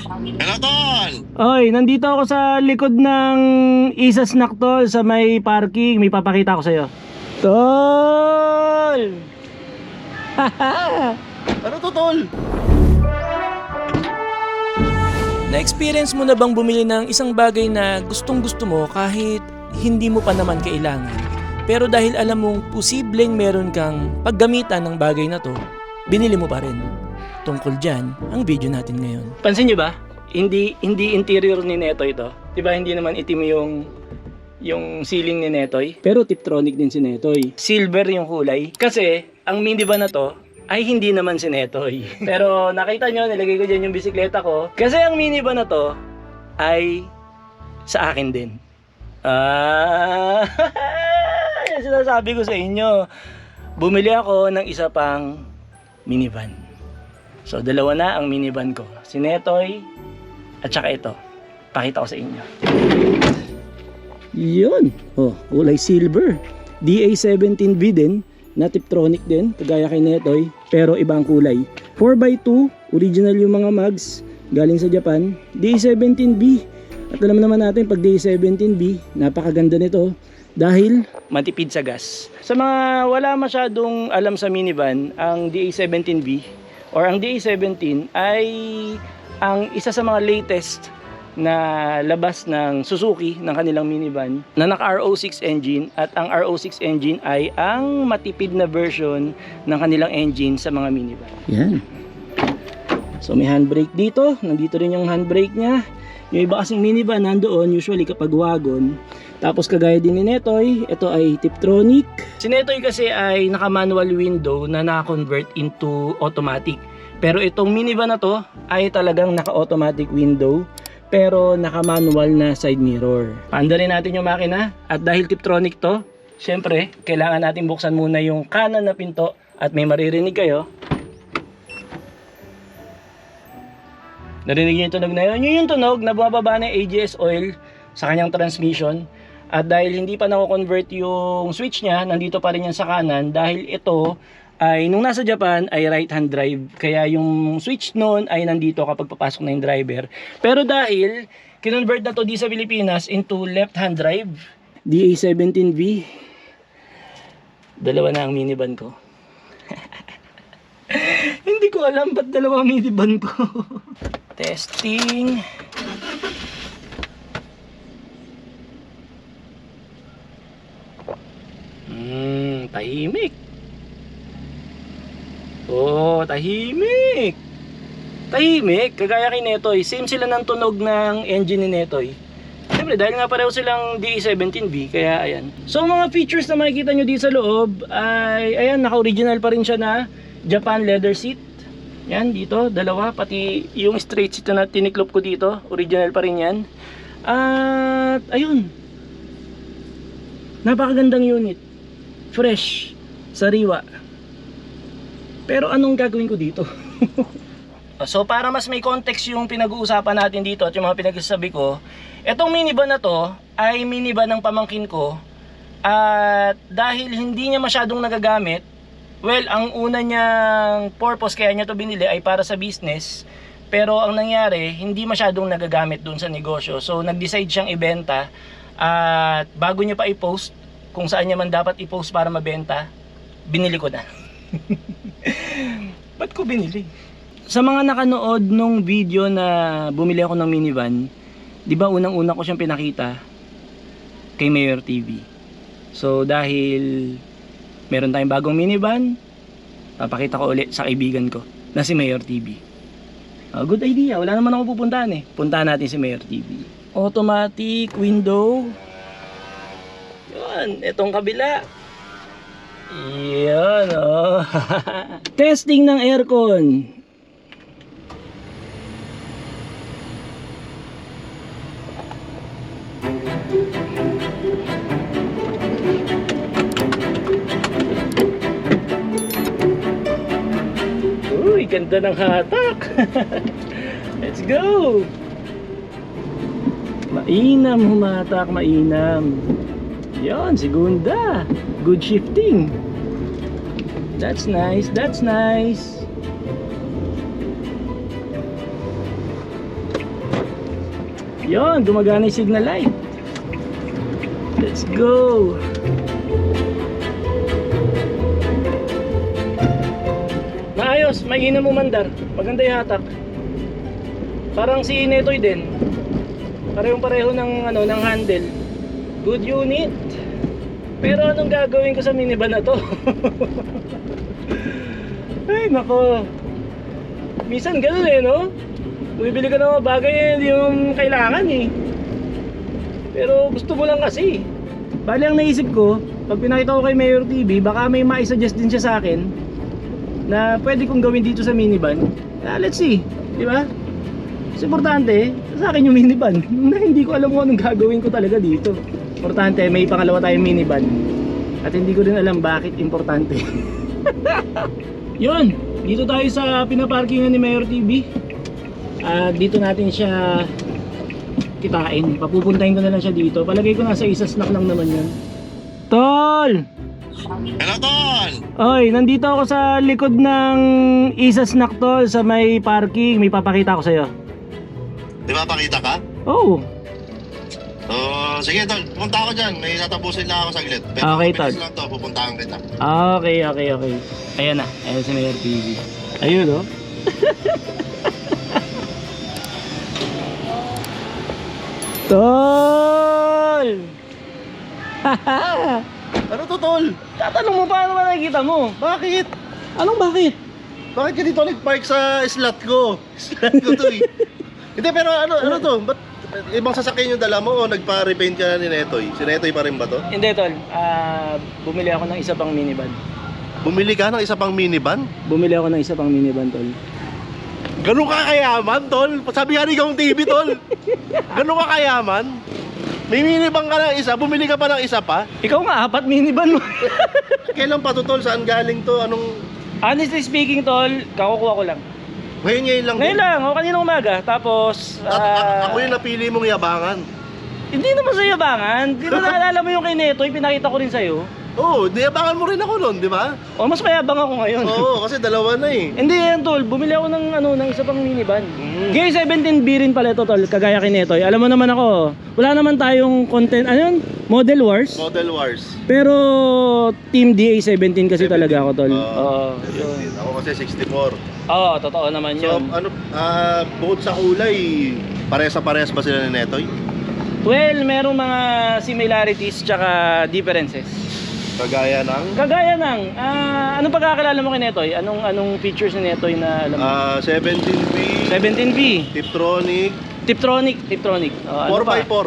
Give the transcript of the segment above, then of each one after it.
Hello, tol! Oy, nandito ako sa likod ng Isa Snack Tol sa may parking. May papakita ko sa'yo. Tol! Ano to, tol? Na-experience mo na bang bumili ng isang bagay na gustong gusto mo kahit hindi mo pa naman kailangan? Pero dahil alam mong posibleng meron kang paggamitan ng bagay na to, binili mo pa rin. Tungkol dyan ang video natin ngayon. Pansin nyo ba? Hindi interior ni Netoy ito. Diba hindi naman itim yung ceiling ni Netoy? Pero Tiptronic din si Netoy. Silver yung kulay. Kasi ang minivan na to ay hindi naman si Netoy. Pero nakita nyo, nilagay ko dyan yung bisikleta ko. Kasi ang minivan na to ay sa akin din. Yan sinasabi ko sa inyo. Bumili ako ng isa pang minivan. So dalawa na ang minivan ko. Si Netoy at saka ito. Pakita ko sa inyo. Yun. Oh, kulay silver. DA17V din. Na Tiptronic din, kagaya kay Netoy, pero ibang kulay. 4x2, original yung mga mags, galing sa Japan. DA17B, at alam naman natin pag DA17B, napakaganda nito dahil matipid sa gas. Sa mga wala masyadong alam sa minivan, ang DA17B or ang DA17 ay ang isa sa mga latest na labas ng Suzuki ng kanilang minivan na naka RO6 engine, at ang RO6 engine ay ang matipid na version ng kanilang engine sa mga minivan. Yan. So may handbrake dito, nandito rin yung handbrake niya. Yung iba kasing minivan nandoon usually kapag wagon. Tapos kagaya din ni Netoy, ito ay Tiptronic. Si Netoy kasi ay naka manual window na na-convert into automatic. Pero itong minivan na to ay talagang naka automatic window, pero naka-manual na side mirror. Paandarin natin yung makina, at dahil Tiptronic to, syempre, kailangan natin buksan muna yung kanan na pinto at may maririnig kayo. Narinig nyo yung tunog na yun? Yun yung tunog na bumababa ng AGS oil sa kanyang transmission. At dahil hindi pa nako-convert yung switch niya, nandito pa rin yan sa kanan dahil ito ay nung nasa Japan ay right hand drive, kaya yung switch noon ay nandito kapag papasok na yung driver. Pero dahil kinonvert na to di sa Pilipinas into left hand drive, DA17V, dalawa na ang minivan ko. Hindi ko alam ba't dalawa ang minivan ko. Testing. Tahimik. Oh, tahimik. Tahimik, kagaya kay Netoy. Same sila ng tunog ng engine ni Netoy. Siyempre, dahil nga pareho silang DA17V, kaya ayan. So, mga features na makikita nyo dito sa loob ay, ayan, naka-original pa rin siya na Japan leather seat. Yan, dito, dalawa. Pati yung straight seat na tiniklop ko dito, original pa rin yan. At, ayun. Napakagandang unit. Fresh. Sariwa. Pero anong gagawin ko dito? So para mas may context yung pinag-uusapan natin dito at yung mga pinagsasabi ko, etong minivan na to ay minivan ng pamangkin ko. At dahil hindi niya masyadong nagagamit, well, ang una niyang purpose kaya niya to binili ay para sa business. Pero ang nangyari, hindi masyadong nagagamit dun sa negosyo. So nag-decide siyang ibenta, at bago niya pa i-post kung saan niya man dapat i-post para mabenta, binili ko na. Ba't ko binili? Sa mga nakanood nung video na bumili ako ng minivan, di ba unang-una ko siyang pinakita kay Mayor TV. So dahil meron tayong bagong minivan, papakita ko ulit sa kaibigan ko na si Mayor TV. Good idea, wala naman ako pupuntahan eh. Puntahan natin si Mayor TV. Automatic window. Yun, itong kabila. Yan, oh. Testing ng aircon. Uy, ganda ng hatak. Let's go. Mainam humatak, mainam. Yan, segunda. Good shifting. That's nice, that's nice. Yon, gumagana yung signal light. Let's go. Maayos, mainam mo mandar. Maganda yung hatak. Parang si Netoy din. Parehong-pareho ng ng handle. Good unit. Pero anong gagawin ko sa minivan na to? Ay, nako. Minsan ganun no? Bumibili ka ng mga bagay hindi mo kailangan Pero gusto mo lang kasi. Bali ang naisip ko, pag pinakita ko kay Mayor TV, baka may maisuggest din siya sa akin na pwede kong gawin dito sa minivan. Let's see, di ba? Mas importante, sa akin yung minivan. Na hindi ko alam kung anong gagawin ko talaga dito. Importante, may pangalawa tayong minivan. At hindi ko rin alam bakit importante. Yun, dito tayo sa pinaparkingan ni Mayor TV. Dito natin siya kitain. Papupuntahin ko na lang siya dito. Palagay ko nasa isa snack lang naman yan. Tol! Hello, tol! Oy, nandito ako sa likod ng isa snack, tol, sa may parking. May papakita ko sa'yo. Di ba pakita ka? Oh. Sige, tol. Pupunta ako dyan. May tatapusin lang ako saglit. Pero Okay, mabilis tol. lang to. Pupuntahan kita. Okay. Ayan na. Ayan si Mayor TV. Ayun, Tol! Ano to, tol? Tatanong mo paano ba nakikita mo? Bakit? Anong bakit? Bakit ka dito nag-park sa slot ko? Slot ko to Hindi, pero ano to? Ba't ibang sasakyan yung dala mo o nagpa-repaint ka na ni Netoy? Si Netoy pa rin ba to? Hindi, tol. Bumili ako ng isa pang minivan. Bumili ka ng isa pang minivan? Bumili ako ng isa pang minivan, tol. Ganun ka kayaman, tol? Sabi nga ni Gawang TV, tol. Ganun ka kayaman? May minivan ka ng isa, bumili ka pa ng isa pa? Ikaw nga, 4 minivan mo. Kailan pa to, tol? Saan galing to? Anong... Honestly speaking, tol, kakukuha ko lang. Ngayon lang. Ngayon lang, kaninang umaga. Tapos, Ako yung napili mong yabangan. hindi naman sa yabangan. Di ba naalala mo yung kay Netoy, pinakita ko rin sa'yo? Oo, niyabangan mo rin ako nun, di ba? O, mas mayabang ako ngayon. Oo, kasi dalawa na eh. Hindi yan, tol. Bumili ako ng isa pang minivan. Gaya 17B rin pala ito, tol. Kagaya kay Netoy. Alam mo naman ako, wala naman tayong content, Model Wars. Model Wars. Pero, Team DA17 kasi 17. talaga ako, tol. Oo, Yun. ako kasi 64. Oo, totoo naman So, yun. bukod sa kulay, parehas ba sila ni Netoy? Well, merong mga similarities tsaka differences. Kagaya ng Kagaya ng, anong pagkakilala mo kay Netoy? Anong features ni Netoy na alam mo? 17B, 17B, Tiptronic, Tiptronic. Ano pa? 4x4.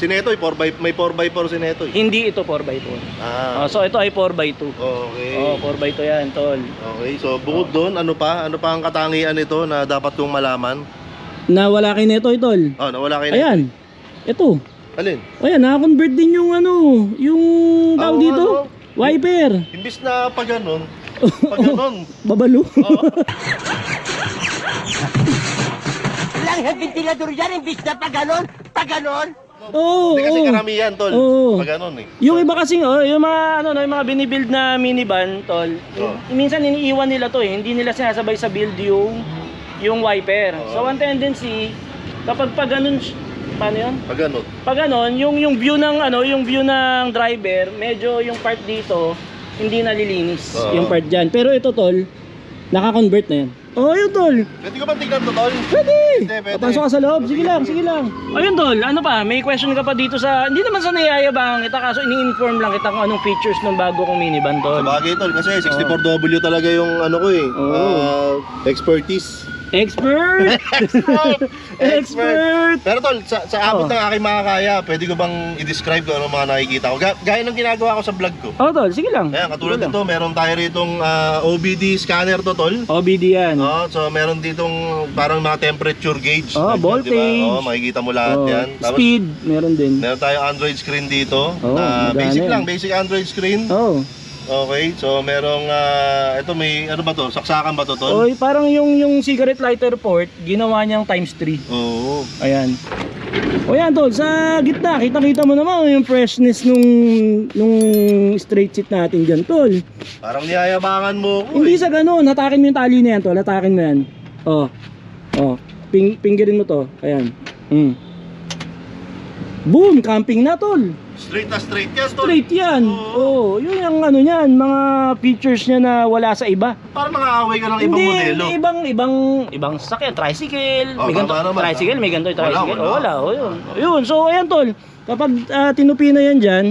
Si Netoy, may 4x4 si Netoy. Hindi ito 4x4. So ito ay 4x2. Okay. 4x2 yan, tol. Okay, so bukod doon, ano pa ang katangian nito na dapat kong malaman? Na wala kay Netoy, tol. Nawala kayo Netoy. Ayan. Ito. Alin? Ayan, naka-convert din yung yung tawag dito. Wiper. Imbis na pag ganon, Babalo. Lang ventilador yan, imbis na pag ganon. Oo. Hindi kasi karamihan, tol. Oo. Pag ganon eh. Yung iba kasi yung mga yung mga binibuild na minivan, tol. Minsan iniiwan nila to Hindi nila sinasabay sa build yung wiper. So ang tendency kapag pag ganun, paano 'yun? Pag ganon, yung view ng yung view ng driver, medyo yung part dito hindi nalilinis yung part diyan. Pero ito, tol, naka-convert na 'yan. Yun, tol. pwede ko ba tignan to, tol? Pwede. Pwede. Papasok ka sa loob. Sige lang. Ayun, tol. Ano pa? May question ka pa dito sa... Hindi naman sa naiyayabangan kita, kaso ini-inform lang kita kung anong features ng bago kong minivan, tol. Sabagay, tol, kasi 64W talaga yung ko eh. Expertise. Expert! Expert! Pero tol, sa abot ng aking makakaya, pwede ko bang i-describe kung ano mga nakikita ko? Gaya ng ginagawa ko sa vlog ko. Tol. Sige lang. Ayan, katulad nito, meron tayo ritong OBD scanner to, tol. OBD yan. So meron ditong parang mga temperature gauge. Voltage. Diba? Makikita mo lahat yan. Tapos, Speed, meron din. meron tayo Android screen dito. magana Basic yan. lang, basic Android screen. Okay, so merong ito may ano ba to? Saksakan ba to, tol? Parang yung cigarette lighter port, ginawa niyang times 3. Oo. Ayan. Ayan, tol, sa gitna, kita mo naman yung freshness nung straight seat natin dyan, tol. Parang niyayabangan mo ko. Hindi sa ganun, hatakin mo yung tali na yan, tol, hatakin mo yan. Pinggirin mo to, ayan. Boom, camping na tol. Straight na straight yan, tol. Straight yan. Oh, yun yung ano niyan, mga features niya na wala sa iba. Para makakaway ka ng ibang modelo. Hindi, ibang sasakyan, tricycle, Oh, may ganito, tama naman. tricycle, may ganito, tricycle. Wala. Wala, yun. Yun, so ayan tol, kapag tinupi na yan dyan,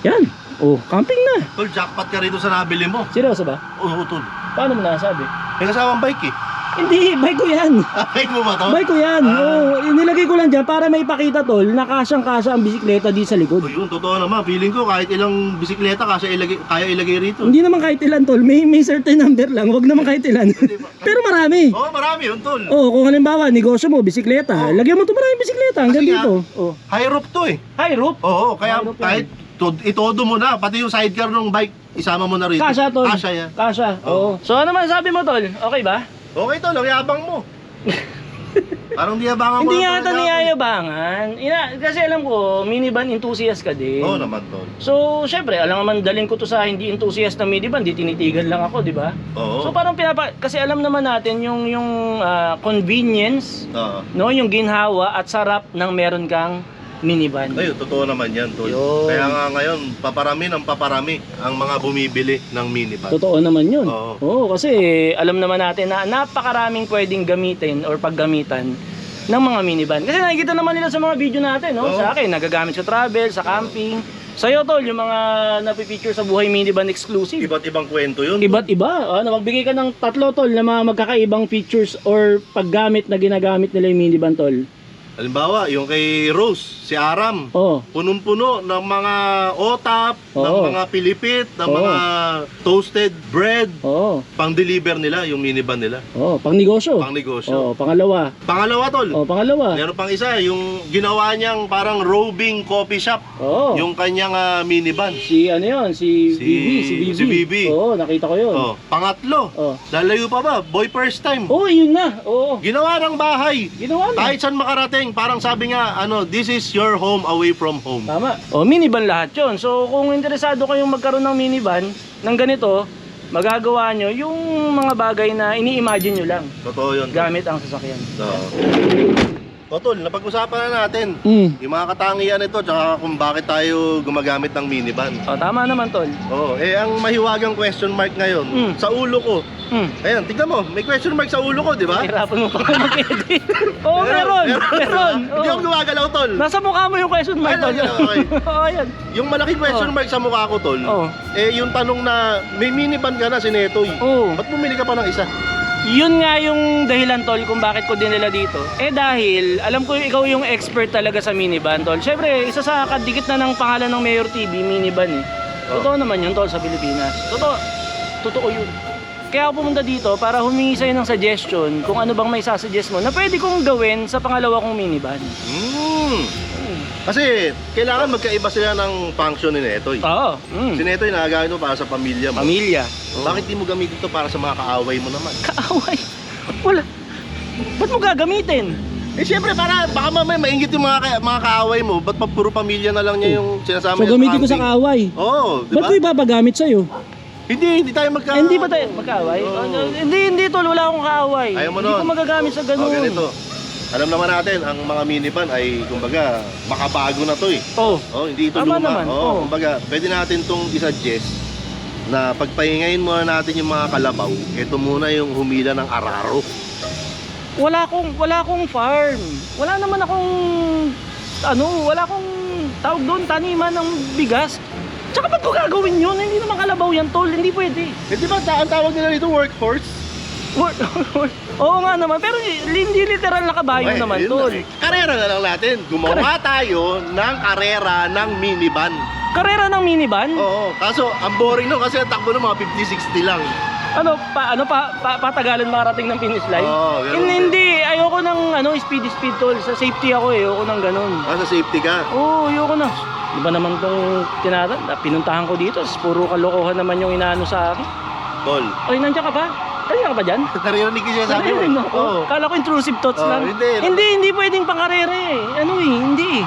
yan, oh, camping na. Tol, jackpot ka rito sa nabili mo. Seryoso ba? Oo, tol. Paano mo nasabi? May kasamang bike eh. Hindi, bike ko yan. Bike mo ba to? Bike ko yan. Oh, nilagay ko lang dyan para may ipakita tol na kasyang-kasya ang bisikleta di sa likod. Oh, yun, totoo naman. Feeling ko kahit ilang bisikleta kaya ilagay rito. Hindi naman kahit ilan tol, may certain number lang, wag naman kahit ilan. Pero marami. Oo, marami yun, tol. Oh, kung halimbawa negosyo mo bisikleta, lagyan mo to maraming bisikleta hanggang Kasi dito. Oh. High roof to eh. High roof. Oo, kaya High roof yan. kahit itodo mo na, pati yung sidecar ng bike, isama mo na rito. Kasya tol. Kasya yan. Kasya. Oo. So ano man sabi mo tol? Okay ba? Okay tol, ang yabang mo. Parang diyabangan mo. Hindi lang yata talaga. niyayabangan. Kasi alam ko, minivan enthusiast ka din. Oo naman tol. So, syempre, alam naman dalhin ko to sa hindi enthusiast na minivan, di tinitigan lang ako, di ba? Oo. So parang kasi alam naman natin yung convenience, Oo. no, yung ginhawa at sarap ng meron kang minivan. Ayun, totoo naman yan tol. Yun. Kaya nga ngayon, paparami ang mga bumibili ng minivan. Totoo naman yun. Oo. Oo, kasi alam naman natin na napakaraming pwedeng gamitin or paggamitan ng mga minivan. Kasi nakikita naman nila sa mga video natin, no? Oo. Sa akin, nagagamit sa travel, sa camping. Sa'yo tol, yung mga napipicture sa buhay minivan exclusive. Iba't ibang kwento yun. Iba't iba. Magbigay ka ng tatlo tol na mga magkakaibang features or paggamit na ginagamit nila yung minivan tol. Halimbawa, yung kay Rose, si Aram. Oh. Punong-puno ng mga otap, ng Oo. mga pilipit, ng Oo. mga toasted bread. Oo. Pang-deliver nila, yung minivan nila. Oh, pang negosyo. Pang negosyo. Oh, pangalawa. Pangalawa, tol. Oh, pangalawa. Meron pang isa, yung ginawa niyang parang roving coffee shop. Oh. Yung kanyang minivan. Si ano yun? Si Bibi. si Bibi. Oo, nakita ko yun. Oh, pangatlo, Oh. lalayo pa ba? Boy first time. Oh, yun na. Oo. Ginawa ng bahay. Ginawa na. Kahit saan makarating, parang sabi nga, this is your home away from home. Tama. Oh, minivan lahat yun. So, kung interesado kayong magkaroon ng minivan ng ganito, magagawa nyo yung mga bagay na ini-imagine nyo lang Totoo yun. gamit ang sasakyan. Oo. O tol, napag-usapan na natin yung mga katangian nito tsaka kung bakit tayo gumagamit ng minivan. Oh, tama naman tol. Oo, ang mahiwagang question mark ngayon sa ulo ko. Ayan, tignan mo, may question mark sa ulo ko, di ba? Hirapan mo pa ako mag-edit. Oo, meron. Hindi Oo. ako gumagalaw, tol. Nasa mukha mo yung question mark tol. Ayun, okay. Oo, yan. Yung malaking question mark sa mukha ko, tol, Oo. yung tanong na may minivan ka na si Netoy. Oo. Ba't bumili ka pa ng isa? Yun nga yung dahilan tol kung bakit ko dinala dito. Dahil alam ko ikaw yung expert talaga sa minivan tol. Syempre, isa sa kadikit na ng pangalan ng Mayor TV, minivan eh. Totoo naman yun tol sa Pilipinas. Totoo yun. Kaya ako pumunta dito para humingi sa'yo ng suggestion kung ano bang may sasuggest mo na pwede kong gawin sa pangalawa kong minivan. Kasi kailangan magkaiba sila ng function ni Netoy. Oo. Si Netoy nagagamit mo para sa pamilya mo. Pamilya. Bakit di mo gamitin ito para sa mga kaaway mo naman? Kaaway. Wala. Ba't mo gagamitin? Siyempre baka mamaya maingit yung mga kaaway mo. Ba't pa puro pamilya na lang niya yung sinasama So niya sa gamitin ko sa camping? kaaway. Oo, di Ba't ba? ko ipapagamit sa'yo? Hindi tayo Hindi ba tayo magkaaway? Oo. Hindi tol, wala akong kaaway. Ayaw mo Hindi ko nun. magagamit sa ganun. ganito. Alam naman natin, ang mga minivan ay, kumbaga, makabago na to eh. Oh. Hindi ito Tama luma. naman, oo. Kumbaga, pwede natin itong isuggest na pagpahingayin muna natin yung mga kalabaw. Ito muna yung humila ng araro. Wala akong farm. Wala naman akong wala akong tawag doon taniman ng bigas. Tsaka ba't ko gagawin yun? Hindi naman kalabaw yan tol, hindi pwede. Di ba ang tawag nila dito workhorse? Oo nga naman, pero hindi literal na kabayo Ay, naman yun tol. na eh. Karera na lang natin. Gumawa tayo ng karera ng minivan. Karera ng minivan? Oo, kaso ang boring nun kasi ang takbo ng mga 50-60 lang. Patagalan makarating ng finish line? Oo, ganun. Hindi, ayoko ng speed tol. Sa safety ako ayoko ng ganun. Sa safety ka. Oo, ayoko na. Di ba naman tong pinuntahan ko dito, puro kalokohan naman yung inaano sa akin. Tol. Ay, nandiyan ka pa? Kanina ka pa dyan? Narinig ko siya sabi mo. Narinig ako. Oo. Kala ko intrusive thoughts Oo, lang. hindi. Hindi pwedeng pangarere eh. Hindi.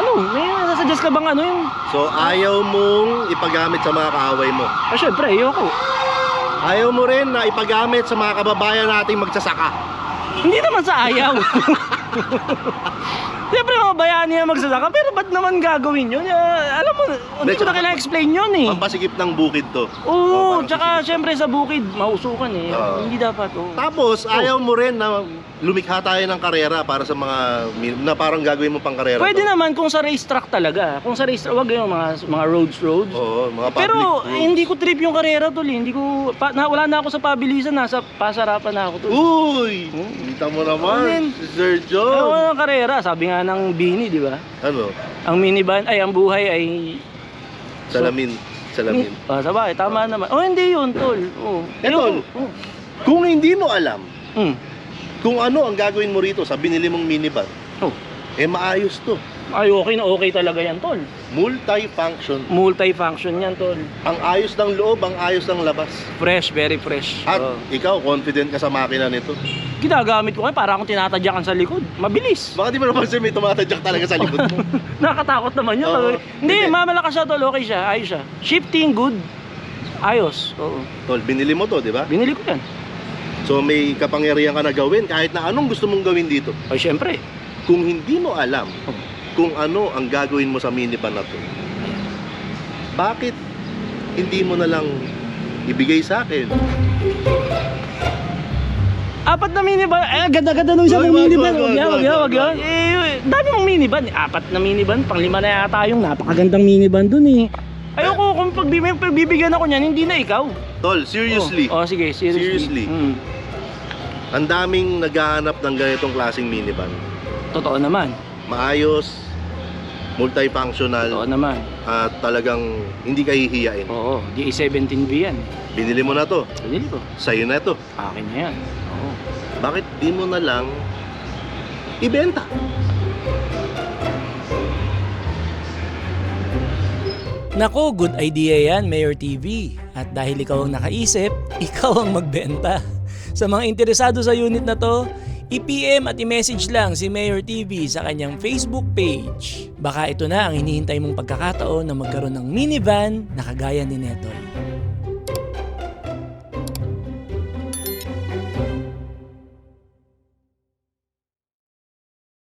May nasasuggest ka bang yung... So ayaw mong ipagamit sa mga kaaway mo. Syempre, ayoko. Ayaw mo rin na ipagamit sa mga kababayan nating magsasaka. Hindi naman sa ayaw. Siyempre mga bayani na magsasaka, pero ba't naman gagawin yun? Alam mo, hindi ko na kailangan explain yun eh. Pampasikip ng bukid to. Oo, parang tsaka sisikip. siyempre sa bukid, mausukan eh. Oo. Hindi dapat, Tapos, ayaw mo rin na lumikha tayo ng karera para sa mga, na parang gagawin mo pang karera. Pwede to. naman kung sa racetrack talaga. Kung sa racetrack, wag yung mga roads. Oo, mga public Pero roads. hindi ko trip yung karera tol, hindi ko wala na ako sa pabilisan, nasa pasarapan na ako tol. Uy! Kita mo naman, si Sir John. Ano ang karera? Sabi nga ng Bini, di ba? Ano? Ang minivan ay ang buhay ay Salamin. Salamin. sabay, tama naman. Oh, hindi yun tol. Oh. Tol. Kung hindi mo alam Hmm. kung ano ang gagawin mo rito sa binili mong minivan, Oh. maayos to. Ay, okay na okay talaga yan tol. Multi-function. Multi-function yan tol. Ang ayos ng loob, ang ayos ng labas. Fresh, very fresh. At Oh. ikaw, confident ka sa makina nito. Ginagamit ko para akong tinatadyakan sa likod. Mabilis. Baka di mo naman siya may tumatadyak talaga sa likod mo. Nakatakot naman yun. Oo. Hindi, Hindi. mamalakas siya tol. Okay siya, ayos siya. Shifting, good. Ayos. Oo. Tol, binili mo to, di ba? Binili ko yan. So may kapangyarihan ka na gawin kahit na anong gusto mong gawin dito. Ay, syempre. Kung hindi mo alam kung ano ang gagawin mo sa minivan na to, bakit hindi mo na lang ibigay sa akin? Apat na minivan. Ganda-ganda nung isang Wag, wag, minivan. wag, Wag yan. wag, wag. Dami mong minivan. Apat na minivan. Pang-5 na yata yung napakagandang minivan dun eh. Ayoko kung pagbibigyan ako niyan, hindi na ikaw. Tol, seriously, Oh, sige, seriously. Seriously. ang daming naghahanap ng ganitong klaseng minivan. Totoo naman. Maayos, Totoo multifunctional, naman. at talagang hindi ka hihiyain. Oo, DA17V yan. Binili mo na to, Binili ko. sa'yo na to. Akin na yan. Oo. Bakit di mo na lang ibenta? Nako, good idea yan, Mayor TV. At dahil ikaw ang nakaisip, ikaw ang magbenta. Sa mga interesado sa unit na to, i-PM at i-message lang si Mayor TV sa kanyang Facebook page. Baka ito na ang hinihintay mong pagkakataon na magkaroon ng minivan na kagaya ni Netoy.